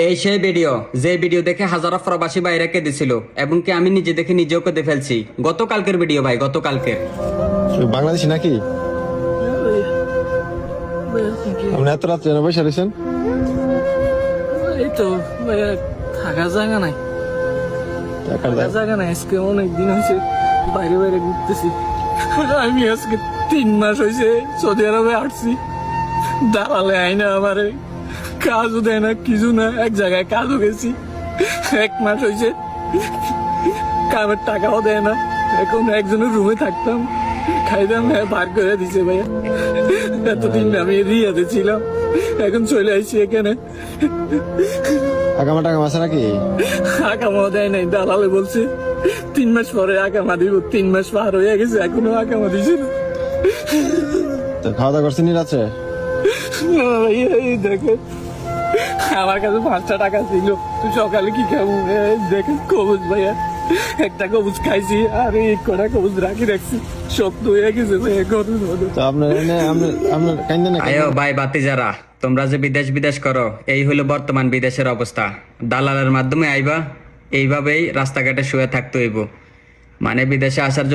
এই সেই ভিডিও, যে ভিডিও দেখে হাজারো প্রবাসী বাইরে কেঁদেছিল এবং কি আমি নিজে দেখে নিজেও কেঁদে ফেলছি। গতকালকের ভিডিও ভাই, গতকালকের। বাংলাদেশি নাকি? আপনি এত রাত্রে বসে রয়েছেন? এই তো ভাইয়া, থাকার জায়গা নাই, থাকার জায়গা নাই। আজকে অনেকদিন হয়েছে বাইরে বাইরে ঘুরতেছি। আমি আজকে 3 মাস হয়েছে সৌদি আরবে আসছি। দালালে আইনা আমারে কাজও দেয় না, কিছু না। এক জায়গায় কাজও গেছি, 1 মাস হয়েছে কামের টাকাও দেয় না। এখন একজনের রুমে থাকতাম, খাইতাম, বার করে দিছে ভাইয়া। এতদিন আমি রিয়াতে ছিলাম, এখন চলে আসছি এখানে। আগামা টাকা মাসে নাকি? আকামা দেয় নাই, দালালে বলছে 3 মাস পরে আকামা দিব। 3 মাস পার হয়ে গেছে, এখনো আকামা দিছে না। তো খাওয়া দাওয়া করছেন রাত্রে? এই দেখে আমার কাছে 5টা টাকা ছিল, তুই সকালে কি খাবো? দেখে কবুজ ভাইয়া, একটা কবুজ খাইছি আর এই কটা কবুজ রাখছি, শক্ত হয়ে গেছে ভাইয়া গরুর মতো। তো আপনার আপনার কাইন্দে না? আয়ো ভাই বাতি যারা, তোমরা যে বিদেশ বিদেশ করো, এই হলো বর্তমান বিদেশের অবস্থা। দালালের মাধ্যমে আইবা, এইভাবেই রাস্তাঘাটে শুয়ে থাকতে হইব। মানে বিদেশে আসার জন্য